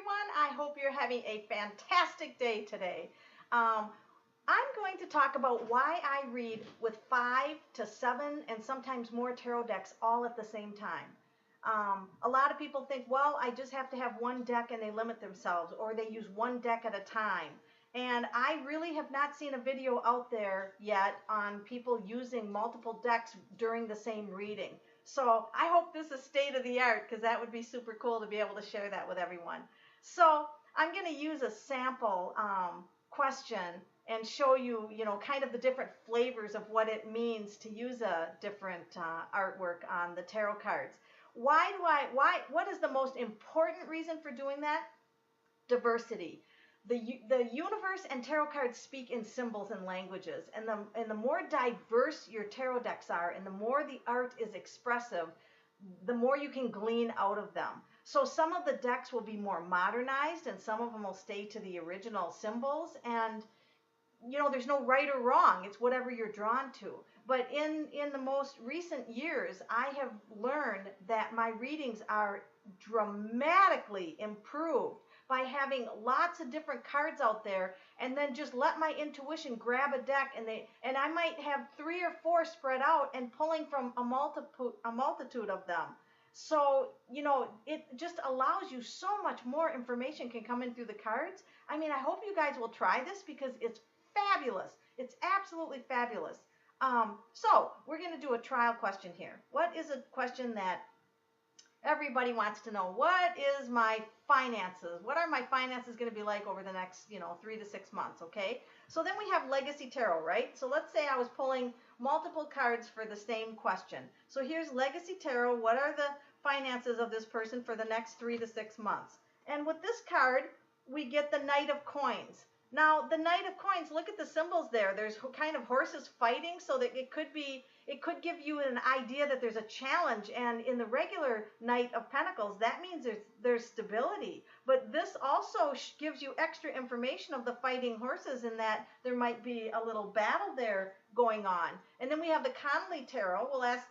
everyone. I hope you're having a fantastic day today. I'm going to talk about why I read with 5 to 7 and sometimes more tarot decks all at the same time. A lot of people think, well, I just have to have one deck and they limit themselves, or they use one deck at a time. And I really have not seen a video out there yet on people using multiple decks during the same reading. So I hope this is state of the art, because that would be super cool to be able to share that with everyone. So I'm going to use a sample question and show you, kind of the different flavors of what it means to use a different artwork on the tarot cards. What is the most important reason for doing that? Diversity. The universe and tarot cards speak in symbols and languages, and the more diverse your tarot decks are, and the more the art is expressive, the more you can glean out of them. So some of the decks will be more modernized, and some of them will stay to the original symbols, and there's no right or wrong. It's whatever you're drawn to. But in the most recent years, I have learned that my readings are dramatically improved by having lots of different cards out there, and then just let my intuition grab a deck, and I might have 3 or 4 spread out and pulling from a multitude of them. So, it just allows you so much more information can come in through the cards. I mean, I hope you guys will try this, because it's fabulous. It's absolutely fabulous. So we're going to do a trial question here. What is a question that everybody wants to know? What is my finances? What are my finances going to be like over the next, 3 to 6 months, okay? So then we have Legacy Tarot, right? So let's say I was pulling multiple cards for the same question. So here's Legacy Tarot. What are the finances of this person for the next 3 to 6 months? And with this card, we get the Knight of Coins. Now, the Knight of Coins, look at the symbols there. There's kind of horses fighting, so that it could give you an idea that there's a challenge. And in the regular Knight of Pentacles, that means there's stability. But this also gives you extra information of the fighting horses, in that there might be a little battle there going on. And then we have the Connolly Tarot.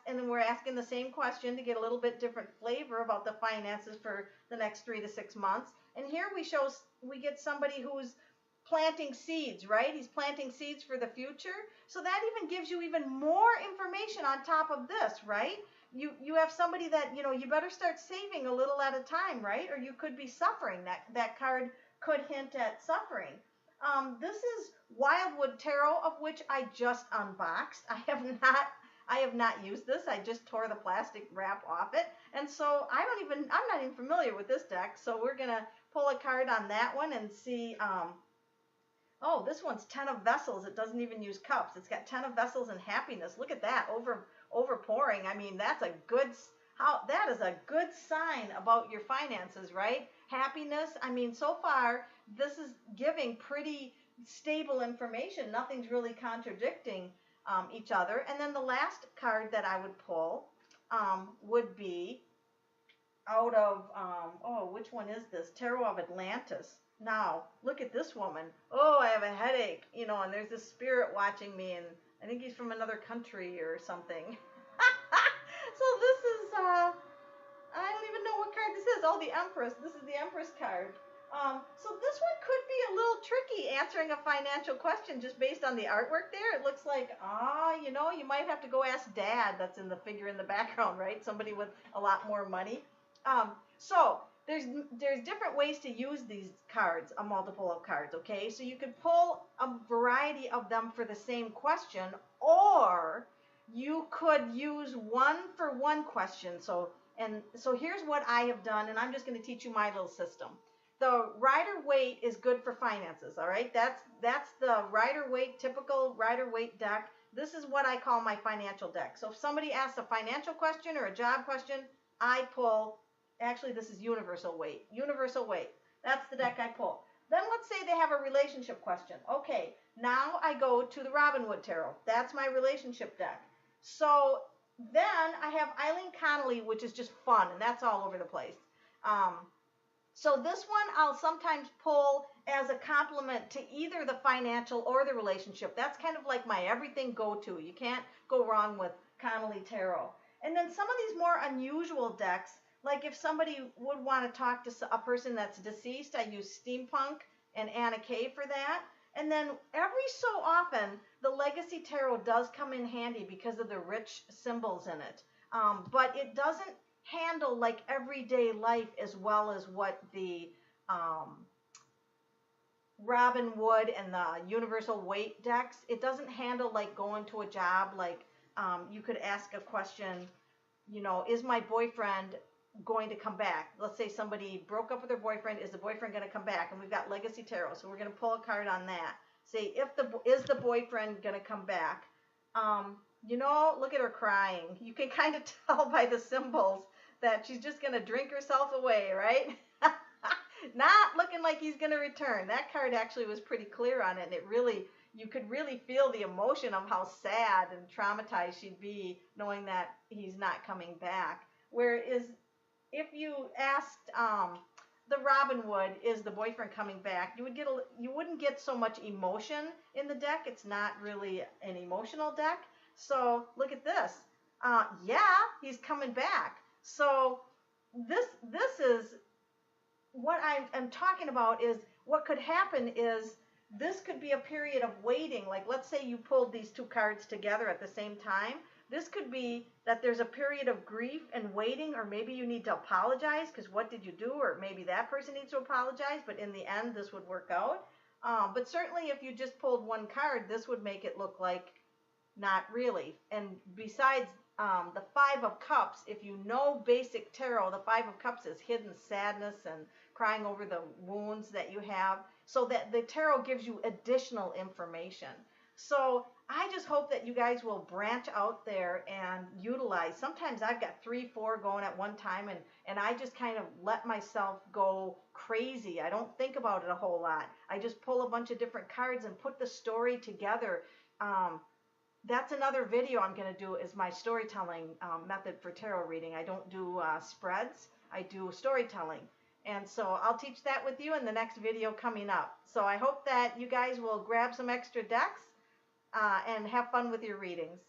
And then we're asking the same question to get a little bit different flavor about the finances for the next 3 to 6 months. And here we get somebody who's planting seeds, right? He's planting seeds for the future. So that even gives you even more information on top of this, right? You have somebody that, you better start saving a little at a time, right? Or you could be suffering. That card could hint at suffering. This is Wildwood Tarot, of which I just unboxed. I have not used this. I just tore the plastic wrap off it. And so I'm not even familiar with this deck. So we're going to pull a card on that one and see. Oh, this one's 10 of Vessels. It doesn't even use cups. It's got 10 of Vessels and Happiness. Look at that, overpouring. I mean, that is a good sign about your finances, right? Happiness. I mean, so far, this is giving pretty stable information. Nothing's really contradicting each other. And then the last card that I would pull would be out of, which one is this? Tarot of Atlantis. Now, look at this woman. Oh, I have a headache, and there's this spirit watching me, and I think he's from another country or something. So this is, I don't even know what card this is. Oh, the Empress. This is the Empress card. So this one could be a little tricky, answering a financial question just based on the artwork there. It looks like, you might have to go ask Dad. That's in the figure in the background, right? Somebody with a lot more money. So there's different ways to use these cards, a multiple of cards, okay? So you could pull a variety of them for the same question, or you could use one for one question. So here's what I have done, and I'm just going to teach you my little system. The Rider-Waite is good for finances, all right? That's the Rider-Waite, typical Rider-Waite deck. This is what I call my financial deck. So if somebody asks a financial question or a job question, I pull. Actually, this is Universal Weight. Universal Weight. That's the deck I pull. Then let's say they have a relationship question. Okay, now I go to the Robin Wood Tarot. That's my relationship deck. So then I have Eileen Connolly, which is just fun, and that's all over the place. So this one I'll sometimes pull as a complement to either the financial or the relationship. That's kind of like my everything go-to. You can't go wrong with Connolly Tarot. And then some of these more unusual decks Like if somebody would want to talk to a person that's deceased, I use steampunk and Anna Kay for that. And then every so often, the Legacy Tarot does come in handy because of the rich symbols in it. But it doesn't handle like everyday life as well as what the um, Robin Wood and the Universal Weight decks. It doesn't handle like going to a job. Like you could ask a question, you know, is my boyfriend going to come back? Let's say somebody broke up with their boyfriend. Is the boyfriend going to come back? And we've got Legacy Tarot, so we're going to pull a card on that. Say, is the boyfriend going to come back? You know, look at her crying. You can kind of tell by the symbols that she's just going to drink herself away, right? Not looking like he's going to return. That card actually was pretty clear on it, and it really, you could really feel the emotion of how sad and traumatized she'd be knowing that he's not coming back. Whereas if you asked the Robin Wood, is the boyfriend coming back, you wouldn't get so much emotion in the deck. It's not really an emotional deck. So look at this. Yeah, he's coming back. So this is what I'm talking about. Is what could happen is this could be a period of waiting. Like let's say you pulled these two cards together at the same time. This could be that there's a period of grief and waiting, or maybe you need to apologize because what did you do? Or maybe that person needs to apologize, but in the end, this would work out. But certainly if you just pulled one card, this would make it look like not really. And besides the Five of Cups, if you know basic tarot, the Five of Cups is hidden sadness and crying over the wounds that you have, so that the tarot gives you additional information. So I just hope that you guys will branch out there and utilize. Sometimes I've got 3, 4 going at one time, and I just kind of let myself go crazy. I don't think about it a whole lot. I just pull a bunch of different cards and put the story together. That's another video I'm going to do, is my storytelling method for tarot reading. I don't do spreads. I do storytelling. And so I'll teach that with you in the next video coming up. So I hope that you guys will grab some extra decks and have fun with your readings.